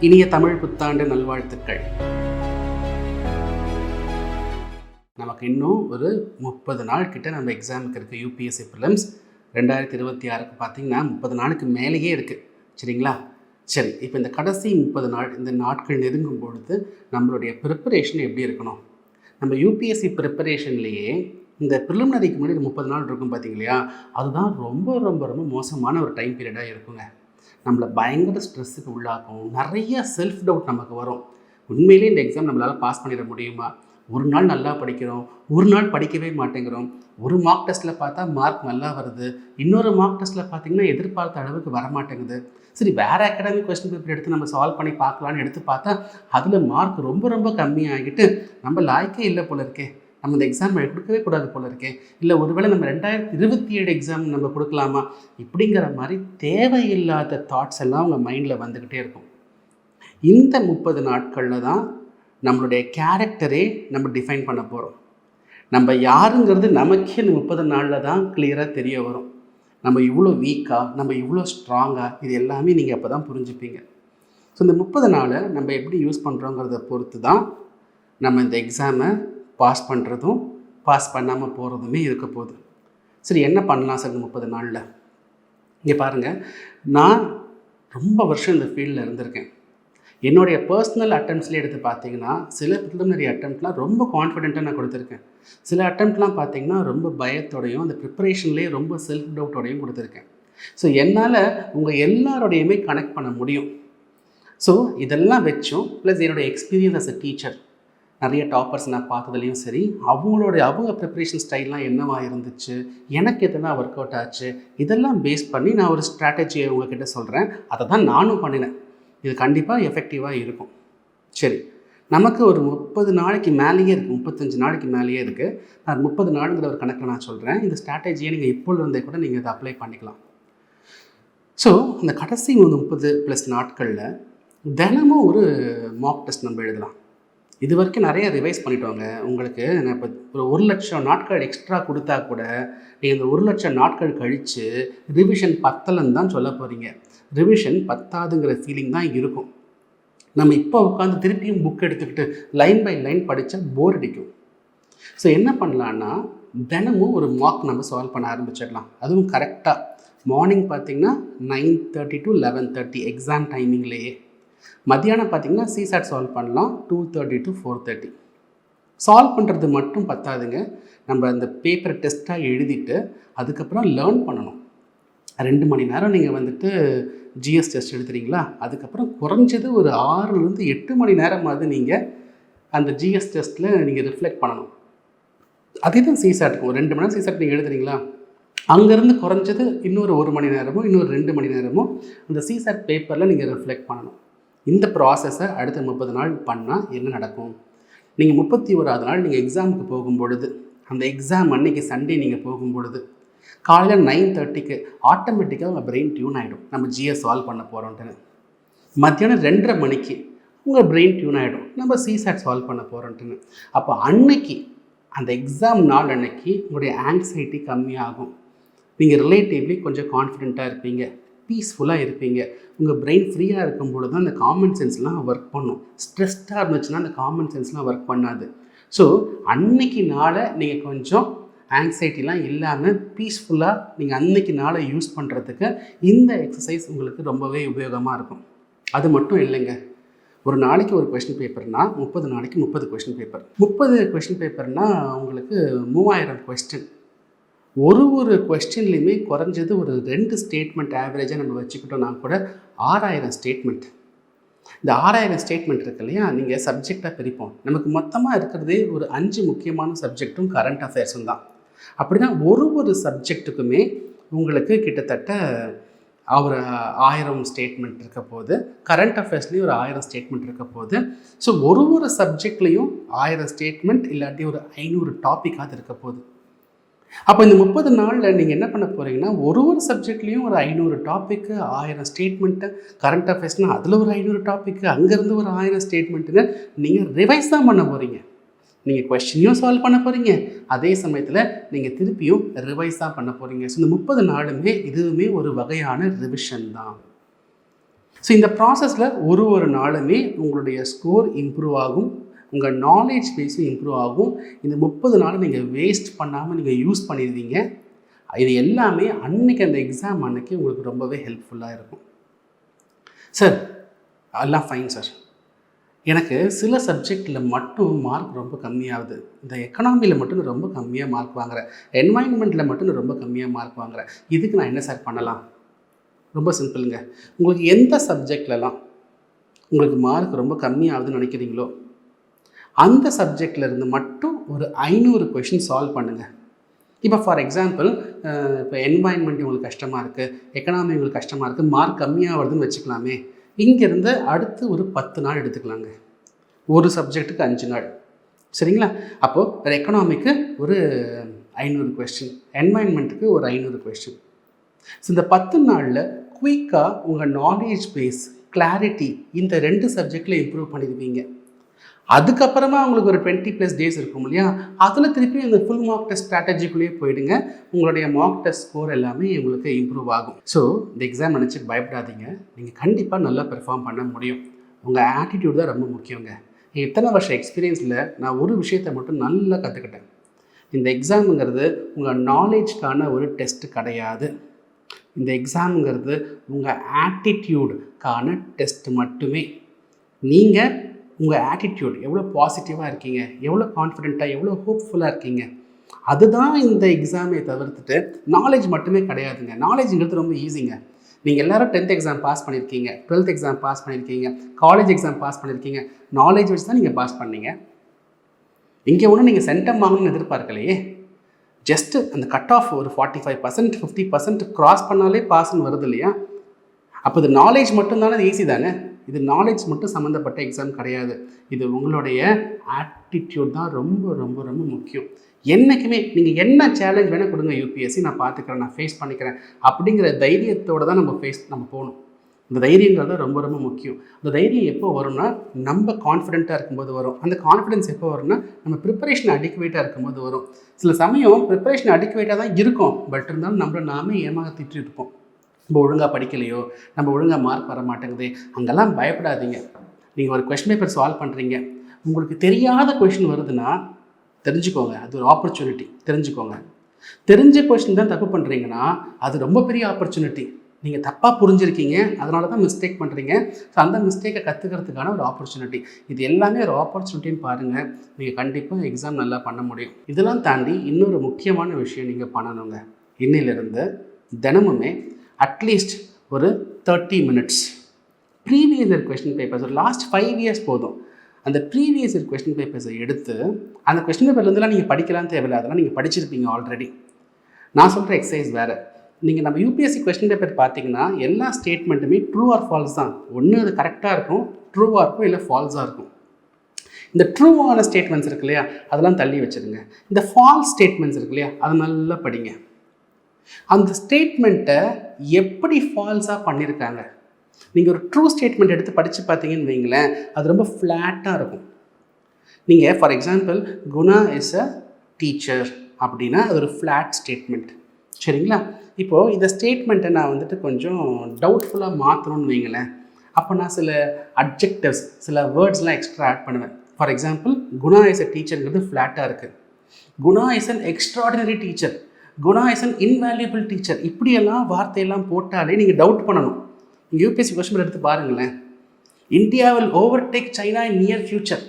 இனிய தமிழ் புத்தாண்டு நல்வாழ்த்துக்கள். நமக்கு இன்னும் ஒரு 30 நாள் கிட்ட நம்ம எக்ஸாமுக்கு இருக்குது. யூபிஎஸ்சி ப்ரிலிம்ஸ் 2026க்கு பார்த்தீங்கன்னா 30 நாளுக்கு மேலேயே இருக்குது. சரிங்களா? சரி, இப்போ இந்த கடைசி 30 நாள், இந்த நாட்கள் நெருங்கும் பொழுது நம்மளுடைய ப்ரிப்பரேஷன் எப்படி இருக்கணும்? நம்ம யூபிஎஸ்சி ப்ரிப்பரேஷன்லேயே இந்த ப்ரிலிமினரிக்கு முன்னாடி 30 நாள் இருக்கும் பார்த்தீங்க இல்லையா, அதுதான் ரொம்ப ரொம்ப ரொம்ப மோசமான ஒரு டைம் பீரியடாக இருக்குங்க. நம்மளை பயங்கர ஸ்ட்ரெஸ்ஸுக்கு உள்ளாக்கும். நிறைய செல்ஃப் டவுட் நமக்கு வரும். உண்மையிலே இந்த எக்ஸாம் நம்மளால் பாஸ் பண்ணிட முடியுமா? ஒரு நாள் நல்லா படிக்கிறோம், ஒரு நாள் படிக்கவே மாட்டேங்கிறோம். ஒரு மார்க் டெஸ்ட்டில் பார்த்தா மார்க் நல்லா வருது, இன்னொரு மார்க் டெஸ்ட்டில் பார்த்திங்கன்னா எதிர்பார்த்த அளவுக்கு வரமாட்டேங்குது. சரி, வேறு அகாடமிக் கொஸ்டின் பேப்பர் எடுத்து நம்ம சால்வ் பண்ணி பார்க்கலான்னு எடுத்து பார்த்தா அதில் மார்க் ரொம்ப ரொம்ப கம்மியாகிட்டு நம்ம லாய்க்கே இல்லை போல இருக்கே, நம்ம இந்த எக்ஸாம் கொடுக்கவே கூடாது போல இருக்கே, இல்லை ஒருவேளை நம்ம 2027 எக்ஸாம் நம்ம கொடுக்கலாமா, இப்படிங்கிற மாதிரி தேவையில்லாத தாட்ஸ் எல்லாம் உங்கள் மைண்டில் வந்துக்கிட்டே இருக்கும். இந்த 30 நாட்களில் தான் நம்மளுடைய கேரக்டரே நம்ம டிஃபைன் பண்ண போகிறோம். நம்ம யாருங்கிறது நமக்கே இந்த 30 நாளில் தான் கிளியராக தெரிய வரும். நம்ம இவ்வளோ வீக்காக, நம்ம இவ்வளோ ஸ்ட்ராங்காக, இது எல்லாமே நீங்கள் அப்போ தான் புரிஞ்சுப்பீங்க. ஸோ இந்த 30 நாளை நம்ம எப்படி யூஸ் பண்ணுறோங்கிறத பொறுத்து தான் நம்ம இந்த எக்ஸாமை பாஸ் பண்ணுறதும் பாஸ் பண்ணாமல் போகிறதுமே இருக்க போகுது. சரி, என்ன பண்ணலாம் சார் இந்த 30 நாளில்? இங்கே பாருங்கள், நான் ரொம்ப வருஷம் இந்த ஃபீல்டில் இருந்திருக்கேன். என்னுடைய பர்சனல் அட்டெம்ப்ட்ஸ்லேயே எடுத்து பார்த்தீங்கன்னா சில ப்ரிலிமினரி அட்டெம்ப்ட்லாம் ரொம்ப கான்ஃபிடென்ட்டாக நான் கொடுத்துருக்கேன். சில அட்டெம்ப்ட்லாம் பார்த்தீங்கன்னா ரொம்ப பயத்தோடையும் அந்த ப்ரிப்பரேஷன்லேயே ரொம்ப செல்ஃப் டவுட்டோடையும் கொடுத்துருக்கேன். ஸோ என்னால் உங்கள் எல்லாரோடையுமே கனெக்ட் பண்ண முடியும். ஸோ இதெல்லாம் வச்சும் ப்ளஸ் என்னுடைய எக்ஸ்பீரியன்ஸ் அஸ் அ டீச்சர், நிறைய டாப்பர்ஸ் நான் பார்த்ததுலேயும் சரி, அவங்க ப்ரிப்பரேஷன் ஸ்டைல்லாம் என்னவாக இருந்துச்சு, எனக்கு எதெல்லாம் ஒர்க் அவுட் ஆச்சு, இதெல்லாம் பேஸ் பண்ணி நான் ஒரு ஸ்ட்ராட்டஜியை உங்ககிட்ட சொல்கிறேன். அதை தான் நானும் பண்ணினேன். இது கண்டிப்பாக எஃபெக்டிவாக இருக்கும். சரி, நமக்கு ஒரு 30 நாளைக்கு மேலேயே இருக்குது, 35 நாளைக்கு மேலேயே இருக்குது. நான் 30 நாளுங்கிற ஒரு கணக்கில் நான் சொல்கிறேன். இந்த ஸ்ட்ராட்டஜியை நீங்கள் இப்போது இருந்தே கூட நீங்கள் இதை அப்ளை பண்ணிக்கலாம். ஸோ இந்த கடைசி 30+ நாட்களில் தினமும் ஒரு மார்க் டெஸ்ட் நம்ம எழுதலாம். இது வரைக்கும் நிறைய ரிவைஸ் பண்ணிட்டோங்க. உங்களுக்கு நான் இப்போ ஒரு 1,00,000 நாட்கள் எக்ஸ்ட்ரா கொடுத்தா கூட நீங்கள் இந்த 1,00,000 நாட்கள் கழித்து ரிவிஷன் பத்தலைன்னு தான் சொல்ல போகிறீங்க. ரிவிஷன் பத்தாதுங்கிற ஃபீலிங் தான் இருக்கும். நம்ம இப்போ உட்காந்து திருப்பியும் புக் எடுத்துக்கிட்டு லைன் பை லைன் படித்தா போர் அடிக்கும். ஸோ என்ன பண்ணலான்னா, தினமும் ஒரு மார்க் நம்ம சால்வ் பண்ண ஆரம்பிச்சிடலாம். அதுவும் கரெக்டாக மார்னிங் பார்த்திங்கன்னா 9:30 to 11:30 எக்ஸாம் டைமிங்லேயே. மத்தியானம் பார்த்திங்கன்னா சிசாட் சால்வ் பண்ணலாம் 2:30 to 4:30. சால்வ் பண்ணுறது மட்டும் பத்தாதுங்க, நம்ம அந்த பேப்பரை டெஸ்ட்டாக எழுதிட்டு அதுக்கப்புறம் லேர்ன் பண்ணணும். 2 மணி நேரம் நீங்கள் வந்துட்டு ஜிஎஸ் டெஸ்ட் எடுத்துறீங்களா, அதுக்கப்புறம் குறைஞ்சது ஒரு 6லேருந்து 8 மணி நேரமாவது நீங்கள் அந்த ஜிஎஸ் டெஸ்ட்டில் நீங்கள் ரிஃப்ளெக்ட் பண்ணணும். அதே தான் சிசாட்டுக்கும். 2 மணி நேரம் சிசாட் நீங்கள் எழுதுறீங்களா, அங்கேருந்து குறைஞ்சது இன்னொரு 1 மணி நேரமோ இன்னொரு 2 மணி நேரமோ அந்த சிசாட் பேப்பரில் நீங்கள் ரிஃப்ளெக்ட் பண்ணணும். இந்த ப்ராசஸை அடுத்த 30 நாள் பண்ணால் என்ன நடக்கும்? நீங்கள் 31வது நாள் நீங்கள் எக்ஸாமுக்கு போகும்பொழுது, அந்த எக்ஸாம் அன்றைக்கி சண்டே நீங்கள் போகும்பொழுது காலையில் 9:30க்கு ஆட்டோமேட்டிக்காக உங்கள் பிரெயின் டியூன் ஆகிடும், நம்ம ஜிஎஸ் சால்வ் பண்ண போகிறோன்ட்டுன்னு. மத்தியானம் 2:30 மணிக்கு உங்கள் பிரெயின் டியூன் ஆகிடும், நம்ம சிசாட் சால்வ் பண்ண போகிறோன்ட்டுன்னு. அப்போ அன்னைக்கு அந்த எக்ஸாம் நாள் அன்னைக்கு உங்களுடைய ஆங்ஸைட்டி கம்மியாகும். நீங்கள் ரிலேட்டிவ்லி கொஞ்சம் கான்ஃபிடென்ட்டாக இருப்பீங்க, பீஸ்ஃபுல்லாக இருப்பீங்க. உங்கள் பிரெயின் ஃப்ரீயாக இருக்கும்பொழுது தான் அந்த காமன் சென்ஸ்லாம் ஒர்க் பண்ணும். ஸ்ட்ரெஸ்டாக இருந்துச்சுன்னா அந்த காமன் சென்ஸ்லாம் ஒர்க் பண்ணாது. ஸோ அன்னைக்கு நாளை நீங்கள் கொஞ்சம் ஆங்ஸைட்டிலாம் இல்லாமல் பீஸ்ஃபுல்லாக நீங்கள் அன்னைக்கு நாளை யூஸ் பண்ணுறதுக்கு இந்த எக்ஸசைஸ் உங்களுக்கு ரொம்பவே உபயோகமாக இருக்கும். அது மட்டும் இல்லைங்க, ஒரு நாளைக்கு ஒரு கொஷின் பேப்பர்னால் 30 நாளைக்கு 30 கொஷின் பேப்பர். 30 கொஷின் பேப்பர்னால் உங்களுக்கு 3000 கொஸ்டின். ஒரு கொஸ்டின்லேயுமே குறைஞ்சது ஒரு 2 ஸ்டேட்மெண்ட் ஆவரேஜாக நம்ம வச்சுக்கிட்டோம்னா கூட 6000 ஸ்டேட்மெண்ட். இந்த 6000 ஸ்டேட்மெண்ட் இருக்கு இல்லையா, நீங்கள் சப்ஜெக்டாக பிரிப்போம். நமக்கு மொத்தமாக இருக்கிறதே ஒரு 5 முக்கியமான சப்ஜெக்ட்டும் கரண்ட் அஃபேர்ஸும் தான். அப்படின்னா ஒரு சப்ஜெக்ட்டுக்குமே உங்களுக்கு கிட்டத்தட்ட ஒரு 1000 ஸ்டேட்மெண்ட் இருக்க போது, கரண்ட் அஃபேர்ஸ்லேயும் ஒரு 1000 ஸ்டேட்மெண்ட் இருக்க போது. ஸோ ஒரு சப்ஜெக்ட்லேயும் 1000 ஸ்டேட்மெண்ட் இல்லாட்டி ஒரு 500 டாப்பிக்காவது இருக்க போகுது. அப்போ இந்த 30 நாளில் நீங்கள் என்ன பண்ண போகிறீங்கன்னா, ஒரு சப்ஜெக்ட்லேயும் ஒரு 500 டாப்பிக்கு, 1000 ஸ்டேட்மெண்ட்டு, கரண்ட் அஃபேர்ஸ்னால் அதில் ஒரு 500 டாப்பிக்கு, அங்கேருந்து ஒரு 1000 ஸ்டேட்மெண்ட்டுன்னு நீங்கள் ரிவைஸ் தான் பண்ண போகிறீங்க. நீங்கள் கொஸ்டினையும் சால்வ் பண்ண போகிறீங்க, அதே சமயத்தில் நீங்கள் திருப்பியும் ரிவைஸ் தான் பண்ண போகிறீங்க. ஸோ இந்த 30 நாளுமே இதுவுமே ஒரு வகையான ரிவிஷன் தான். ஸோ இந்த ப்ராசஸில் ஒரு நாளுமே உங்களுடைய ஸ்கோர் இம்ப்ரூவ் ஆகும், உங்கள் நாலேஜ் பேஸும் இம்ப்ரூவ் ஆகும். இந்த 30 நாள் நீங்கள் வேஸ்ட் பண்ணாமல் நீங்கள் யூஸ் பண்ணிடுவீங்க. இது எல்லாமே அன்றைக்கி அந்த எக்ஸாம் அன்றைக்கி உங்களுக்கு ரொம்பவே ஹெல்ப்ஃபுல்லாக இருக்கும். சார் எல்லாம் ஃபைன் சார், எனக்கு சில சப்ஜெக்டில் மட்டும் மார்க் ரொம்ப கம்மியாகுது, இந்த எக்கனாமியில் மட்டும் நான் ரொம்ப கம்மியாக மார்க் வாங்குறேன், என்வாயன்மெண்ட்டில் மட்டும் நான் ரொம்ப கம்மியாக மார்க் வாங்குறேன், இதுக்கு நான் என்ன சார் பண்ணலாம்? ரொம்ப சிம்பிளுங்க. உங்களுக்கு எந்த சப்ஜெக்ட்லலாம் உங்களுக்கு மார்க் ரொம்ப கம்மியாகுதுன்னு நினைக்கிறீங்களோ அந்த சப்ஜெக்டில் இருந்து மட்டும் ஒரு 500 கொஷின் சால்வ் பண்ணுங்கள். இப்போ ஃபார் எக்ஸாம்பிள், இப்போ என்வாயன்மெண்ட் உங்களுக்கு கஷ்டமாக இருக்குது, எக்கனாமி உங்களுக்கு கஷ்டமாக இருக்குது, மார்க் கம்மியாக வருதுன்னு வச்சுக்கலாமே. இங்கேருந்து அடுத்து ஒரு 10 நாள் எடுத்துக்கலாங்க. ஒரு சப்ஜெக்ட்டுக்கு 5 நாள், சரிங்களா? அப்போது ஒரு எக்கனாமிக்கு ஒரு 500 கொஸ்டின், என்வாயன்மெண்ட்டுக்கு ஒரு 500 கொஸ்டின். ஸோ இந்த 10 நாளில் குயிக்காக உங்கள் நாலேஜ் பேஸ், கிளாரிட்டி இந்த 2 சப்ஜெக்டில் இம்ப்ரூவ் பண்ணிடுவீங்க. அதுக்கப்புறமா உங்களுக்கு ஒரு 20+ டேஸ் இருக்கும் இல்லையா, அதில் திருப்பி இந்த ஃபுல் மார்க் டெஸ்ட் ஸ்ட்ராட்டஜிக்குள்ளேயே போயிடுங்க. உங்களுடைய மார்க் டெஸ்ட் ஸ்கோர் எல்லாமே உங்களுக்கு இம்ப்ரூவ் ஆகும். ஸோ இந்த எக்ஸாம் நினச்சி பயப்படாதீங்க, நீங்கள் கண்டிப்பாக நல்லா பெர்ஃபார்ம் பண்ண முடியும். உங்கள் ஆட்டிடியூட் தான் ரொம்ப முக்கியங்க. இத்தனை வருஷம் எக்ஸ்பீரியன்ஸில் நான் ஒரு விஷயத்தை மட்டும் நல்லா கற்றுக்கிட்டேன். இந்த எக்ஸாமுங்கிறது உங்கள் நாலேஜ்க்கான ஒரு டெஸ்ட்டு கிடையாது. இந்த எக்ஸாமுங்கிறது உங்கள் ஆட்டிடியூடுக்கான டெஸ்ட் மட்டுமே. நீங்கள் உங்கள் ஆட்டிடியூட் எவ்வளோ பாசிட்டிவாக இருக்கீங்க, எவ்வளோ கான்ஃபிடென்ட்டாக, எவ்வளோ ஹோப்ஃபுல்லாக இருக்கீங்க, அதுதான் இந்த எக்ஸாமை தவிர்த்துட்டு நாலேஜ் மட்டுமே கிடையாதுங்க. நாலேஜுங்கிறது ரொம்ப ஈஸிங்க. நீங்கள் எல்லோரும் 10th எக்ஸாம் பாஸ் பண்ணியிருக்கீங்க, 12th எக்ஸாம் பாஸ் பண்ணியிருக்கீங்க, காலேஜ் எக்ஸாம் பாஸ் பண்ணியிருக்கீங்க. நாலேஜ் வச்சு தான் நீங்கள் பாஸ் பண்ணீங்க. இங்கே ஒன்றும் நீங்கள் சென்டம் வாங்கணும்னு எதிர்பார்க்கலையே. ஜஸ்ட்டு அந்த கட் ஆஃப் ஒரு 45%, 50% க்ராஸ் பண்ணாலே பாஸ்ன்னு வருது இல்லையா? அப்போ இது நாலேஜ் மட்டும்தானே, அது ஈஸி தானே. இது நாலேஜ் மட்டும் சம்மந்தப்பட்ட எக்ஸாம் கிடையாது. இது உங்களுடைய ஆட்டிடியூட் தான் ரொம்ப ரொம்ப ரொம்ப முக்கியம். என்றைக்குமே நீங்கள் என்ன சேலஞ்ச் வேணால் கொடுங்க, யூபிஎஸ்சி நான் பார்த்துக்கிறேன், நான் ஃபேஸ் பண்ணிக்கிறேன் அப்படிங்கிற தைரியத்தோடு தான் நம்ம போகணும். இந்த தைரியங்கிறது ரொம்ப ரொம்ப முக்கியம். அந்த தைரியம் எப்போ வரும்னா நம்ம கான்ஃபிடென்ட்டாக இருக்கும்போது வரும். அந்த கான்ஃபிடென்ஸ் எப்போ வரும்னா நம்ம ப்ரிப்பரேஷன் அடிக்குவேட்டாக இருக்கும்போது வரும். சில சமயம் ப்ரிப்பரேஷன் அடிக்குவேட்டாக தான் இருக்கும், பட் இருந்தாலும் நம்மளை நாமே ஏமாற்றிட்டு இருப்போம். நம்ம ஒழுங்காக படிக்கலையோ, நம்ம ஒழுங்காக மார்க் வர மாட்டேங்குது, அங்கெல்லாம் பயப்படாதீங்க. நீங்கள் ஒரு கொஸ்டின் பேப்பர் சால்வ் பண்ணுறீங்க, உங்களுக்கு தெரியாத கொஸ்டின் வருதுன்னா தெரிஞ்சுக்கோங்க, அது ஒரு ஆப்பர்ச்சுனிட்டி. தெரிஞ்சுக்கோங்க. தெரிஞ்ச கொஸ்டின் தான் தப்பு பண்ணுறீங்கன்னா அது ரொம்ப பெரிய ஆப்பர்ச்சுனிட்டி. நீங்கள் தப்பாக புரிஞ்சிருக்கீங்க, அதனால தான் மிஸ்டேக் பண்ணுறீங்க. ஸோ அந்த மிஸ்டேக்கை கற்றுக்கிறதுக்கான ஒரு ஆப்பர்ச்சுனிட்டி. இது எல்லாமே ஒரு ஆப்பர்ச்சுனிட்டின்னு பாருங்கள். நீங்கள் கண்டிப்பாக எக்ஸாம் நல்லா பண்ண முடியும். இதெல்லாம் தாண்டி இன்னொரு முக்கியமான விஷயம் நீங்கள் பண்ணணுங்க. இன்னிலிருந்து தினமுமே அட்லீஸ்ட் ஒரு 30 minutes previous year question papers, ஒரு லாஸ்ட் 5 இயர்ஸ் போதும், அந்த ப்ரீவியஸ் இயர் கொஸ்டின் பேப்பர்ஸை எடுத்து அந்த கொஸ்டின் பேப்பர்லேருந்துலாம் நீங்கள் படிக்கலாம் தேவையில்லை, அதெல்லாம் நீங்கள் படிச்சிருப்பீங்க ஆல்ரெடி. நான் சொல்கிற எக்ஸசைஸ் வேறு. நீங்கள் நம்ம யூபிஎஸ்சி கொஸ்டின் பேப்பர் பார்த்தீங்கன்னா எல்லா ஸ்டேட்மெண்ட்டுமே ட்ரூ ஆர் ஃபால்ஸ் தான். ஒன்று அது கரெக்டாக இருக்கும், ட்ரூவாக இருக்கும், இல்லை ஃபால்ஸாக இருக்கும். இந்த ட்ரூவான ஸ்டேட்மெண்ட்ஸ் இருக்கு இல்லையா, அதெல்லாம் தள்ளி வச்சுருங்க. இந்த ஃபால்ஸ் ஸ்டேட்மெண்ட்ஸ் இருக்கு இல்லையா, அதை நல்லா படிங்க. அந்த ஸ்டேட்மெண்ட்டை எப்படி ஃபால்ஸாக பண்ணியிருக்காங்க. நீங்கள் ஒரு ட்ரூ ஸ்டேட்மெண்ட் எடுத்து படித்து பார்த்தீங்கன்னு வைங்களேன், அது ரொம்ப ஃப்ளாட்டாக இருக்கும். நீங்கள் for example Guna is a teacher அப்படின்னா அது ஒரு ஃப்ளாட் ஸ்டேட்மெண்ட், சரிங்களா? இப்போது இந்த ஸ்டேட்மெண்ட்டை நான் வந்துட்டு கொஞ்சம் டவுட்ஃபுல்லாக மாற்றணும்னு வைங்களேன், அப்போ நான் சில அட்ஜெக்டிவ்ஸ், சில வேர்ட்ஸ்லாம் எக்ஸ்ட்ரா ஆட் பண்ணுவேன். For example Guna is a டீச்சருங்கிறது ஃப்ளாட்டாக இருக்குது, Guna is an extraordinary teacher, Guna is an invaluable teacher, இப்படியெல்லாம் வார்த்தையெல்லாம் போட்டாலே நீங்கள் டவுட் பண்ணணும். நீங்கள் யூபிஎஸ்சி கொஸ்டின் எடுத்து பாருங்களேன். India will overtake China in near future,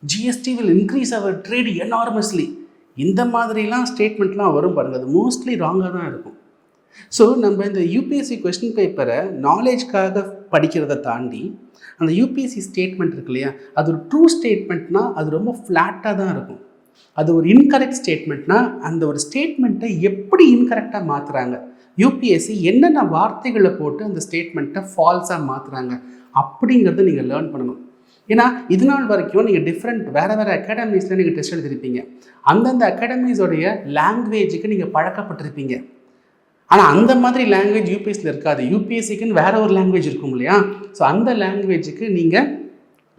GST will increase our trade enormously, இந்த மாதிரிலாம் ஸ்டேட்மெண்ட்லாம் வரும் பாருங்கள். அது மோஸ்ட்லி ராங்காக தான் இருக்கும். ஸோ நம்ம இந்த யூபிஎஸ்சி கொஸ்டின் பேப்பரை நாலேஜ்க்காக படிக்கிறத தாண்டி அந்த யூபிஎஸ்சி ஸ்டேட்மெண்ட் இருக்கு இல்லையா, அது ஒரு ட்ரூ ஸ்டேட்மெண்ட்னால் அது ரொம்ப ஃப்ளாட்டாக தான் இருக்கும். அது ஒரு இன்கரெக்ட் ஸ்டேட்மெண்ட்னா அந்த ஒரு ஸ்டேட்மெண்ட்டை எப்படி இன்கரெக்டாக மாற்றுறாங்க, யூபிஎஸ்சி என்னென்ன வார்த்தைகளை போட்டு அந்த ஸ்டேட்மெண்ட்டை ஃபால்ஸாக மாற்றுறாங்க அப்படிங்கிறத நீங்கள் லேர்ன் பண்ணணும். ஏன்னா இது நாள் வரைக்கும் நீங்கள் வேறு அகாடமிஸில் நீங்கள் டெஸ்ட் எழுதிருப்பீங்க, அந்தந்த அகாடமிஸோடைய லாங்குவேஜுக்கு நீங்கள் பழக்கப்பட்டிருப்பீங்க. ஆனால் அந்த மாதிரி லாங்குவேஜ் யூபிஎஸ்சியில் இருக்காது. யூபிஎஸ்சிக்குன்னு வேறு ஒரு லாங்குவேஜ் இருக்கும் இல்லையா, ஸோ அந்த லாங்குவேஜுக்கு நீங்கள்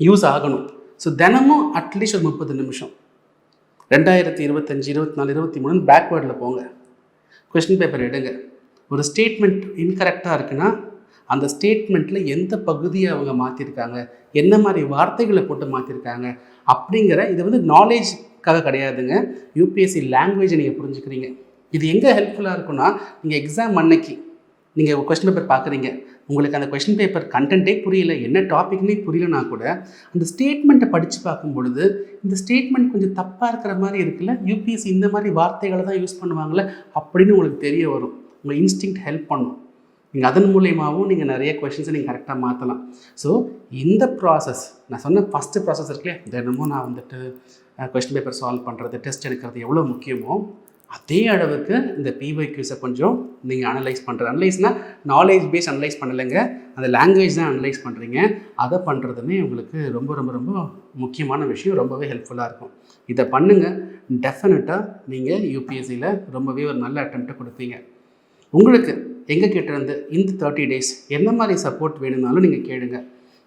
யூஸ் ஆகணும். ஸோ தினமும் அட்லீஸ்ட் ஒரு 30 நிமிஷம் 2025, 24, 23 பேக்வேர்டில் போங்க, கொஸ்டின் பேப்பர் எடுங்க. ஒரு ஸ்டேட்மெண்ட் இன்கரெக்டாக இருக்குன்னா அந்த ஸ்டேட்மெண்ட்டில் எந்த பகுதியை அவங்க மாற்றிருக்காங்க, என்ன மாதிரி வார்த்தைகளை போட்டு மாற்றிருக்காங்க அப்படிங்கிற இது வந்து நாலேஜ்க்காக கிடையாதுங்க. யூபிஎஸ்சி லாங்குவேஜை நீங்கள் புரிஞ்சுக்கிறீங்க. இது எங்கே ஹெல்ப்ஃபுல்லாக இருக்குன்னா, நீங்கள் எக்ஸாம் அன்னைக்கு நீங்கள் கொஸ்டின் பேப்பர் பார்க்குறீங்க, உங்களுக்கு அந்த கொஸ்டின் பேப்பர் கண்டென்ட்டே புரியல, என்ன டாபிக்னே புரியலனா கூட அந்த ஸ்டேட்மெண்ட்டை படித்து பார்க்கும் பொழுது இந்த ஸ்டேட்மெண்ட் கொஞ்சம் தப்பாக இருக்கிற மாதிரி இருக்குல்ல, யூபிஎஸ்சி இந்த மாதிரி வார்த்தைகளை தான் யூஸ் பண்ணுவாங்கள்ல அப்படின்னு உங்களுக்கு தெரிய வரும். உங்கள் இன்ஸ்டிங்க்ட் ஹெல்ப் பண்ணும். நீங்கள் அதன் மூலயமாவும் நீங்கள் நிறைய கொஷின்ஸை நீங்கள் கரெக்டாக மாற்றலாம். ஸோ இந்த ப்ராசஸ் நான் சொன்ன ஃபஸ்ட்டு ப்ராசஸ் இருக்குல்லையே, தினமும் நான் வந்துட்டு கொஸ்டின் பேப்பர் சால்வ் பண்ணுறது, டெஸ்ட் எடுக்கிறது எவ்வளோ முக்கியமோ அதே அளவுக்கு இந்த பிஒய்க்யூஸை கொஞ்சம் நீங்கள் அனலைஸ் பண்ணுறது. அனலைஸ்னால் நாலேஜ் பேஸ் அனலைஸ் பண்ணலைங்க, அந்த லாங்குவேஜ் தான் அனலைஸ் பண்ணுறீங்க. அதை பண்ணுறதுமே உங்களுக்கு ரொம்ப ரொம்ப ரொம்ப முக்கியமான விஷயம், ரொம்பவே ஹெல்ப்ஃபுல்லாக இருக்கும். இதை பண்ணுங்கள், டெஃபினட்டாக நீங்கள் யூபிஎஸ்சியில் ரொம்பவே ஒரு நல்ல அட்டெம்ப்டை கொடுப்பீங்க. உங்களுக்கு எங்கள் கிட்டேருந்து இந்த 30 days என்ன மாதிரி சப்போர்ட் வேணும்னாலும் நீங்கள் கேளுங்க,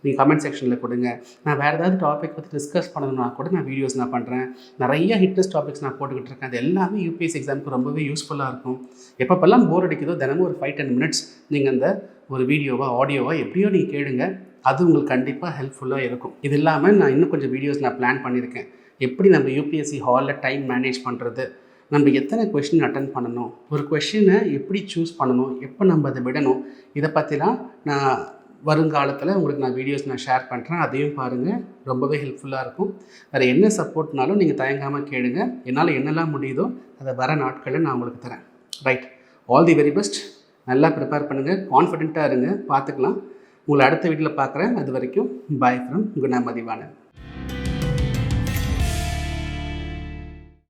நீங்கள் கமெண்ட் செக்ஷனில் கொடுங்க. நான் வேறு ஏதாவது டாபிக் பற்றி டிஸ்கஸ் பண்ணணும்னா கூட நான் வீடியோஸ் நான் பண்ணுறேன். நிறைய ஹிட்லஸ் டாபிக்ஸ் நான் போட்டுக்கிட்டு இருக்கேன். அது எல்லாமே யூபிஎஸ்சி எக்ஸாமுக்கு ரொம்பவே யூஸ்ஃபுல்லாக இருக்கும். எப்பப்பெல்லாம் போர் அடிக்குதோ தினமும் ஒரு 5-10 minutes நீங்கள் அந்த ஒரு வீடியோவா ஆடியோவா எப்படியோ நீங்கள் கேளுங்க, அது உங்களுக்கு கண்டிப்பாக ஹெல்ப்ஃபுல்லாக இருக்கும். இது இல்லாமல் நான் இன்னும் கொஞ்சம் வீடியோஸ் நான் பிளான் பண்ணியிருக்கேன். எப்படி நம்ம யூபிஎஸ்சி ஹாலில் டைம் மேனேஜ் பண்ணுறது, நம்ம எத்தனை கொஷின் அட்டன் பண்ணணும், ஒரு கொஷினை எப்படி சூஸ் பண்ணணும், எப்போ நம்ம அதை விடணும், இதை பற்றிலாம் நான் வருங்காலத்தில் உங்களுக்கு நான் வீடியோஸ் நான் ஷேர் பண்ணுறேன். அதையும் பாருங்கள், ரொம்பவே ஹெல்ப்ஃபுல்லாக இருக்கும். வேறு என்ன சப்போர்ட்னாலும் நீங்கள் தயங்காமல் கேளுங்க. என்னால் என்னெல்லாம் முடியுதோ அதை வர நாட்களில் நான் உங்களுக்கு தரேன். Right, all the very best. நல்லா ப்ரிப்பேர் பண்ணுங்கள், கான்ஃபிடென்ட்டாக இருங்க, பார்த்துக்கலாம். உங்களை அடுத்த வீட்டில் பார்க்குறேன். அது வரைக்கும் பாய் ஃப்ரம் குணா மதிவாணன்.